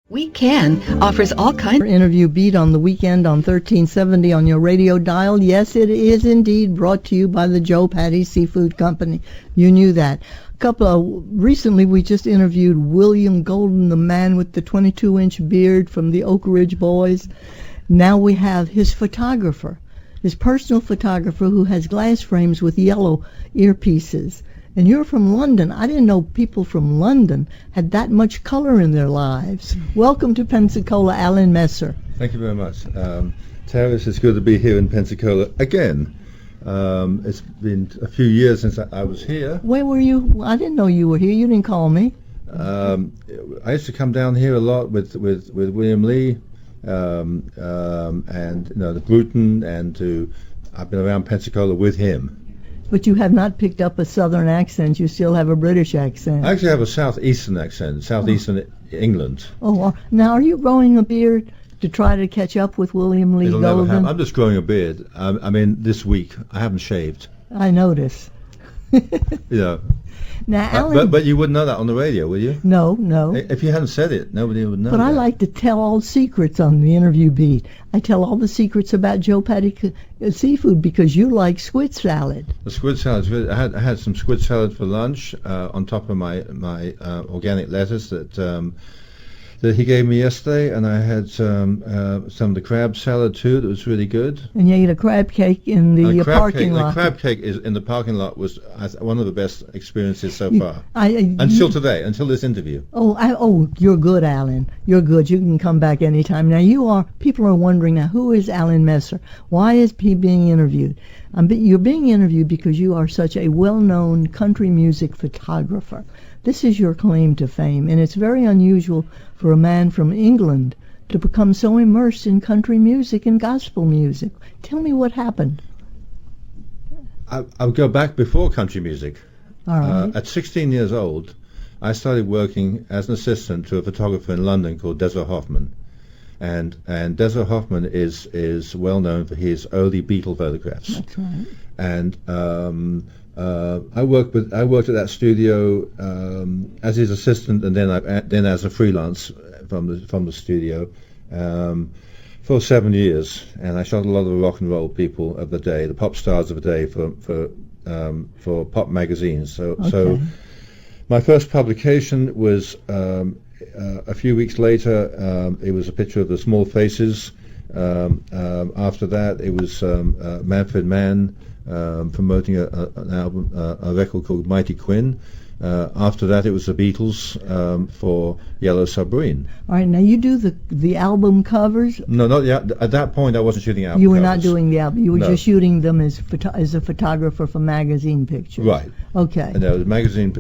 We Can offers all kinds of interview beat on the weekend on 1370 on your radio dial. Yes, it is indeed brought to you by the Joe Patty Seafood Company. You knew that. Recently we just interviewed William Golden, the man with the 22-inch beard from the Oak Ridge Boys. Now we have his photographer, his personal photographer, who has glass frames with yellow earpieces. And you're from London. I didn't know people from London had that much color in their lives. Welcome to Pensacola, Alan Messer. Thank you very much. Taris, it's good to be here in Pensacola again. It's been a few years since I was here. Where were you? I didn't know you were here. You didn't call me. I used to come down here a lot with William Lee and the Bruton, and I've been around Pensacola with him. But you have not picked up a southern accent. You still have a British accent. I actually have a southeastern accent, southeastern England. Oh, now are you growing a beard to try to catch up with William Lee It'll Golden? never happen. I'm just growing a beard. I mean, this week I haven't shaved. I notice. Now, Alan, but you wouldn't know that on the radio, would you? No. If you hadn't said it, nobody would know. But I like to tell all secrets on the interview beat. I tell all the secrets about Joe Patty Seafood because you like squid salad. The squid salad. I had some squid salad for lunch on top of my organic lettuce that he gave me yesterday, and I had some of the crab salad too. That was really good. And you ate a crab cake in the parking lot. The crab cake in the parking lot was one of the best experiences so far. Until this interview. You're good, Alan. You're good. You can come back anytime. Now people are wondering now, who is Alan Messer? Why is he being interviewed? You're being interviewed because you are such a well-known country music photographer. This is your claim to fame, and it's very unusual for a man from England to become so immersed in country music and gospel music. Tell me what happened. I'll go back before country music. All right. At 16 years old, I started working as an assistant to a photographer in London called Des Hoffman. And Des Hoffman is well known for his early Beatle photographs. That's right. And I worked at that studio as his assistant, and then as a freelance from the studio for 7 years. And I shot a lot of the rock and roll people of the day, the pop stars of the day for pop magazines. So my first publication was a few weeks later. It was a picture of the Small Faces. After that, it was Manfred Mann. Promoting an album, a record called Mighty Quinn. After that, it was the Beatles for Yellow Submarine. All right, now you do the album covers? No, not yet. At that point, I wasn't shooting album You were covers. not doing the album. You were just shooting them as a photographer for magazine pictures. Right. Okay. And there was magazine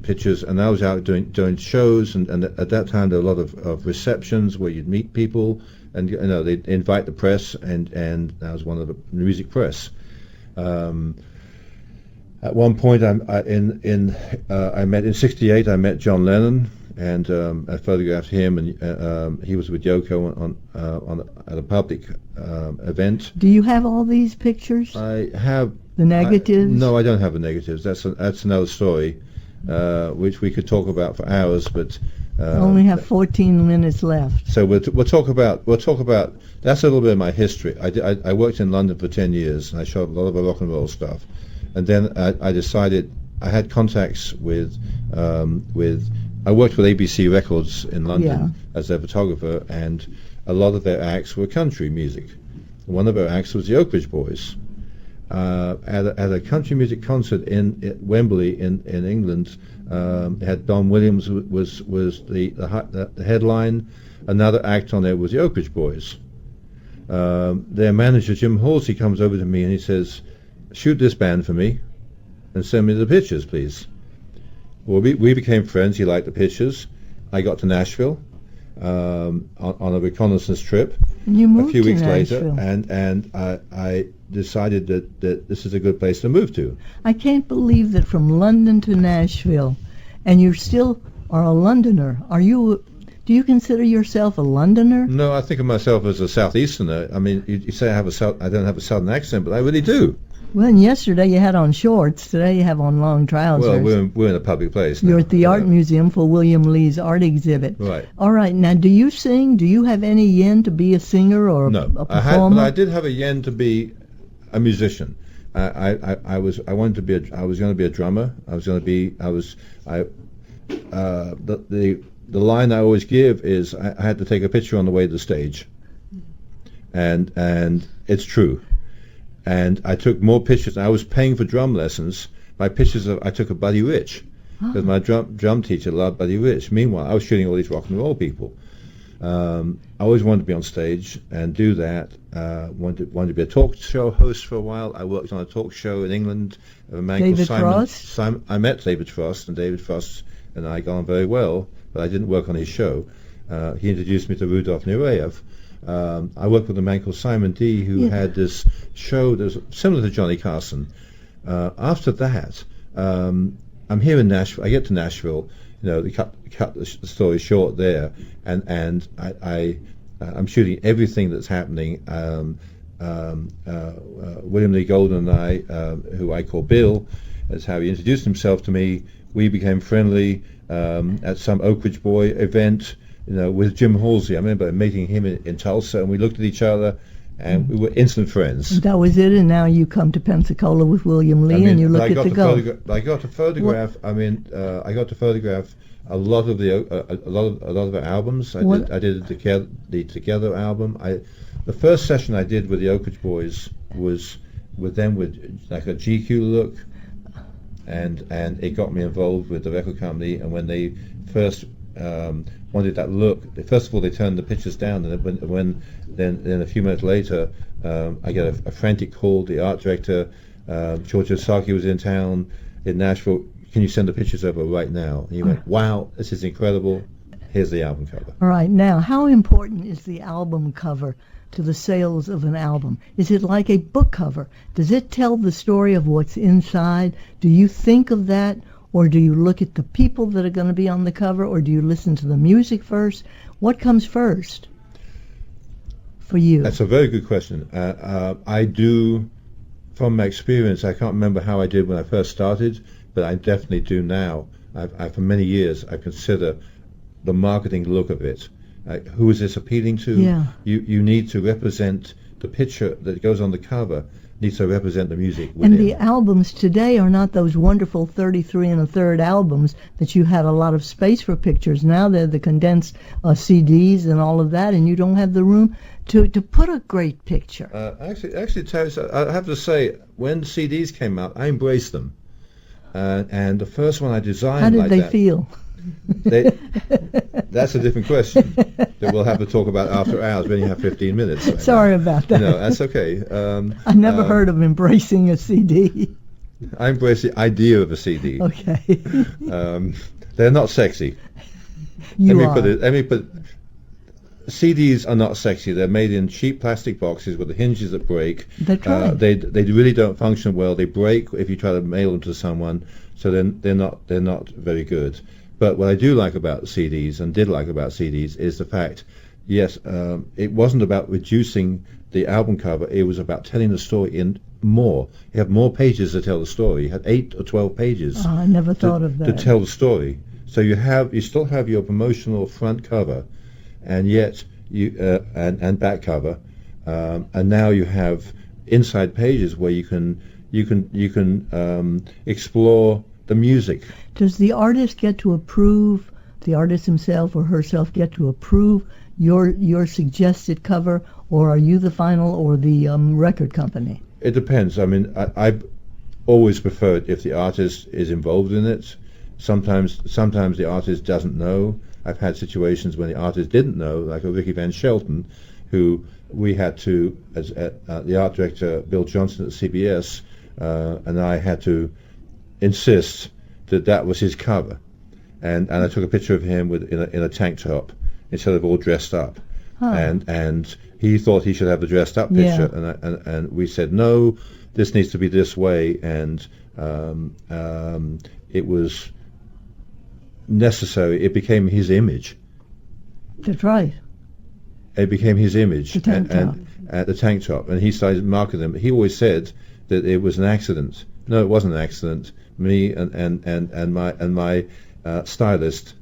pictures, and I was out doing shows, and at that time there were a lot of receptions where you'd meet people, and they'd invite the press, and I was one of the music press. At one point, in '68, I met John Lennon, and I photographed him, and he was with Yoko at a public event. Do you have all these pictures? I have the negatives. No, I don't have the negatives. That's another story, which we could talk about for hours, but. Only have 14 minutes left. So we'll talk about. That's a little bit of my history. I worked in London for 10 years, and I shot a lot of rock and roll stuff. And then I decided I had contacts with. I worked with ABC Records in London as their photographer, and a lot of their acts were country music. One of their acts was the Oak Ridge Boys. At a country music concert in Wembley in England. Had Don Williams was the headline. Another act on there was the Oak Ridge Boys. Their manager Jim Halsey comes over to me and he says, "Shoot this band for me, and send me the pictures, please." Well, we became friends. He liked the pictures. I got to Nashville on a reconnaissance trip. And you moved a few to weeks Nashville. later, and I decided that this is a good place to move to. I can't believe that from London to Nashville, and you still are a Londoner. Do you consider yourself a Londoner? No, I think of myself as a Southeasterner. I mean, you say I don't have a Southern accent, but I really do. Well, and yesterday you had on shorts. Today you have on long trousers. Well, we're in a public place now. You're at the Art Museum for William Lee's art exhibit. Right. All right. Now, do you sing? Do you have any yen to be a singer or No, a performer? but I did have a yen to be a musician. I was going to be a drummer. The line I always give is I had to take a picture on the way to the stage, and it's true. And I took more pictures. I was paying for drum lessons. My pictures I took of Buddy Rich, because my drum teacher loved Buddy Rich. Meanwhile, I was shooting all these rock and roll people. I always wanted to be on stage and do that. Wanted to be a talk show host for a while. I worked on a talk show in England. A man David called Frost? I met David Frost, and David Frost and I got on very well, but I didn't work on his show. He introduced me to Rudolf Nureyev. I worked with a man called Simon D, who had this show that was similar to Johnny Carson. After that, I'm here in Nashville. I get to Nashville. They cut the story short there, and I'm shooting everything that's happening. William Lee Golden and I, who I call Bill, that's how he introduced himself to me. We became friendly at some Oak Ridge Boy event, with Jim Halsey. I remember meeting him in Tulsa, and we looked at each other, and we were instant friends. That was it, and now you come to Pensacola with William Lee, and you look at the go. I got to photograph. I got to photograph a lot of the albums. I did the Together album. The first session I did with the Oak Ridge Boys was with them with like a GQ look, and it got me involved with the record company. And when they first wanted that look, first of all they turned the pictures down, and then a few minutes later I get a frantic call. The art director, George Osaki, was in town in Nashville. Can you send the pictures over right now? And he went, wow, this is incredible. Here's the album cover. All right, now how important is the album cover to the sales of an album? Is it like a book cover? Does it tell the story of what's inside? Do you think of that? Or do you look at the people that are going to be on the cover? Or do you listen to the music first? What comes first for you? That's a very good question. I do, from my experience, I can't remember how I did when I first started, but I definitely do now. For many years, I consider the marketing look of it. Who is this appealing to? Yeah. You need to represent the picture that goes on the cover, needs to represent the music within. And the albums today are not those wonderful 33 1/3 albums that you had a lot of space for pictures. Now they're the condensed CDs and all of that, and you don't have the room to put a great picture. Actually, Taris, I have to say, when CDs came out, I embraced them. And the first one I designed How did like they that, feel? That's a different question that we'll have to talk about after hours. We only have 15 minutes. Right Sorry now. about that. No, that's okay. I never heard of embracing a CD. I embrace the idea of a CD. Okay. They're not sexy. Let me put CDs are not sexy. They're made in cheap plastic boxes with the hinges that break. That's right. They really don't function well. They break if you try to mail them to someone. So then they're not very good. But what I do like about CDs, and did like about CDs, is the fact, yes, it wasn't about reducing the album cover. It was about telling the story in more. You have more pages to tell the story. You had 8 or 12 pages. Oh, I never thought of that. To tell the story. So you still have your promotional front cover, and yet and back cover, and now you have inside pages where you can explore the music. Does the artist get to approve, the artist himself or herself get to approve your suggested cover, or are you the final, or the record company? It depends. I mean, I always prefer it if the artist is involved in it. Sometimes the artist doesn't know. I've had situations when the artist didn't know, like a Ricky Van Shelton, who we had to, as the art director Bill Johnson at CBS, and I had to insist that was his cover, and I took a picture of him in a tank top instead of all dressed up, and he thought he should have the dressed up picture, and we said no, this needs to be this way, and it was necessary. It became his image. That's right. It became his image, the tank top. And the tank top, and he started marketing them. He always said, that it was an accident. No, it wasn't an accident. Me and my stylist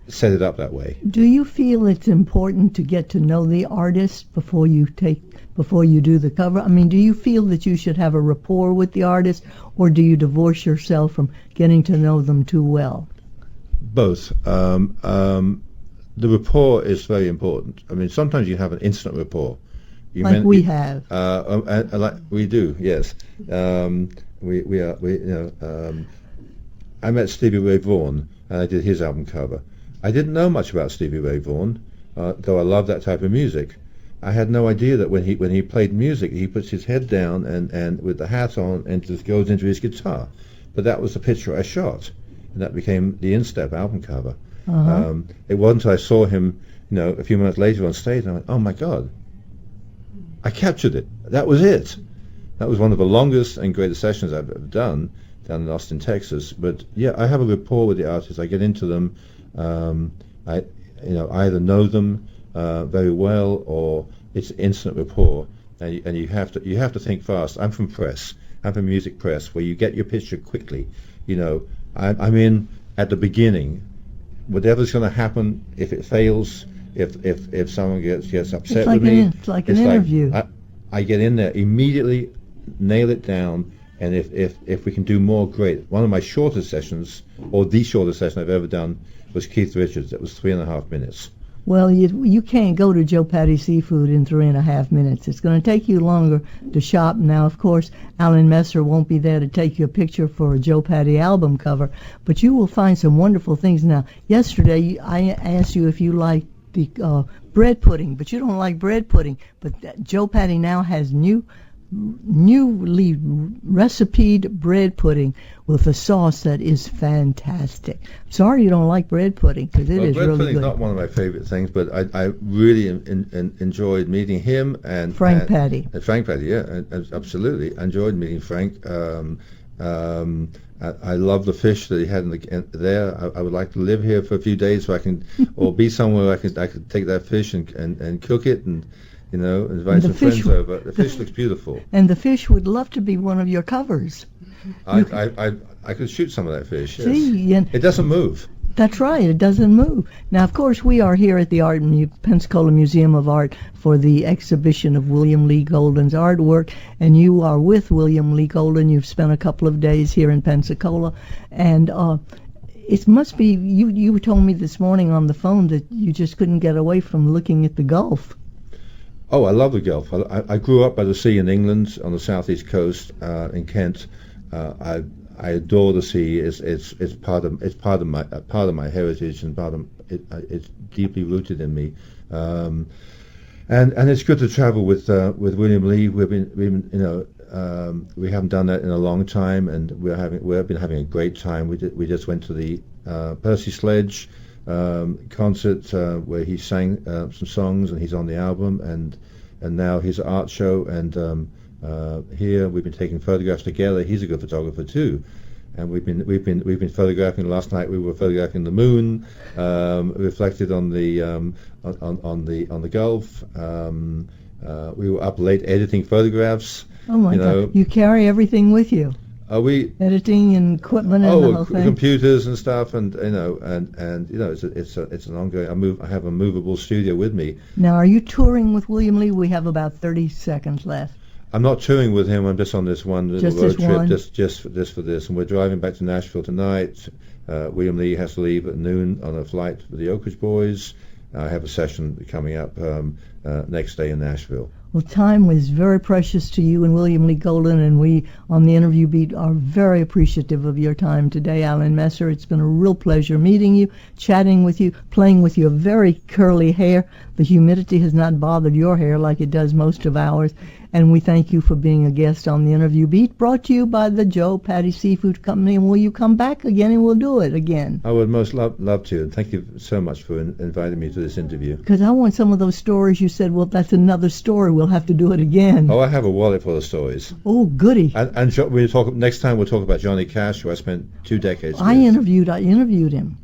set it up that way. Do you feel it's important to get to know the artist before you do the cover? I mean, do you feel that you should have a rapport with the artist, or do you divorce yourself from getting to know them too well? Both. The rapport is very important. I mean, sometimes you have an instant rapport. Like we have. Like we do, yes. I met Stevie Ray Vaughan, and I did his album cover. I didn't know much about Stevie Ray Vaughan, though I love that type of music. I had no idea that when he played music, he puts his head down and with the hat on and just goes into his guitar. But that was the picture I shot, and that became the Instep album cover. It wasn't until I saw him, a few months later on stage, and I went, "Oh my God, I captured it. That was it." That was one of the longest and greatest sessions I've ever done down in Austin, Texas. But yeah, I have a rapport with the artists. I get into them. I either know them very well, or it's instant rapport. And you have to think fast. I'm from press. I'm from music press, where you get your picture quickly. I'm in at the beginning. Whatever's going to happen, if it fails, if someone gets upset with me, it's like an interview. I get in there immediately, nail it down, and if we can do more, great. One of my shortest sessions, or the shortest session I've ever done, was Keith Richards. It was 3.5 minutes. Well, you can't go to Joe Patty Seafood in 3.5 minutes. It's going to take you longer to shop. Now, of course, Alan Messer won't be there to take you a picture for a Joe Patty album cover, but you will find some wonderful things. Now, yesterday I asked you if you like the bread pudding, but you don't like bread pudding. But Joe Patty now has newly recipeed bread pudding with a sauce that is fantastic. Sorry you don't like bread pudding, because it is bread really pudding is good. not one of my favorite things, but I really enjoyed meeting him and Frank Patty. Frank Patty, yeah, absolutely. I enjoyed meeting Frank. I love the fish that he had there. I would like to live here for a few days, so I can, or be somewhere I could take that fish and cook it and invite some friends over. The fish looks beautiful. And the fish would love to be one of your covers. I could shoot some of that fish. Yes. See, and it doesn't move. That's right, it doesn't move. Now, of course, we are here at the Pensacola Museum of Art for the exhibition of William Lee Golden's artwork, and you are with William Lee Golden. You've spent a couple of days here in Pensacola, and it must be, you told me this morning on the phone that you just couldn't get away from looking at the Gulf. Oh, I love the Gulf. I grew up by the sea in England on the southeast coast in Kent. I adore the sea. It's part of my heritage, and it's deeply rooted in me. And it's good to travel with William Lee. We haven't done that in a long time, and we've been having a great time. We just went to the Percy Sledge concert where he sang some songs, and he's on the album, and now his art show, and here we've been taking photographs together. He's a good photographer too, and we've been photographing. Last night we were photographing the moon reflected on the Gulf. We were up late editing photographs. Oh my God! You carry everything with you. Editing and equipment and the whole thing. Computers and stuff, and it's an ongoing. I have a movable studio with me. Now, are you touring with William Lee? We have about 30 seconds left. I'm not touring with him. I'm just on this one little road trip, just for this, and we're driving back to Nashville tonight. William Lee has to leave at noon on a flight for the Oak Ridge Boys. I have a session coming up next day in Nashville. Well, time was very precious to you and William Lee Golden, and we on the Interview Beat are very appreciative of your time today, Alan Messer. It's been a real pleasure meeting you, chatting with you, playing with your very curly hair. The humidity has not bothered your hair like it does most of ours, and we thank you for being a guest on the Interview Beat, brought to you by the Joe Patty Seafood Company. And will you come back again, and we'll do it again? I would most love to, and thank you so much for inviting me to this interview. Because I want some of those stories you said, well, that's another story. We'll have to do it again. Oh, I have a wallet full of stories. Oh, goody. And next time we'll talk about Johnny Cash, who I spent 2 decades with. I interviewed him.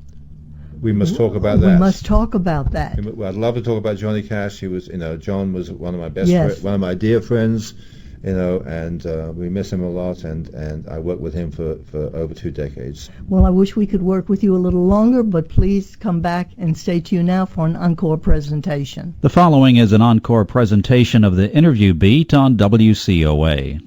We must talk about that. We must talk about that. I'd love to talk about Johnny Cash. He was, John was one of my Yes. one of my dear friends. and we miss him a lot, and I worked with him for over 2 decades. Well, I wish we could work with you a little longer, but please come back and stay tuned now for an encore presentation. The following is an encore presentation of the Interview Beat on WCOA.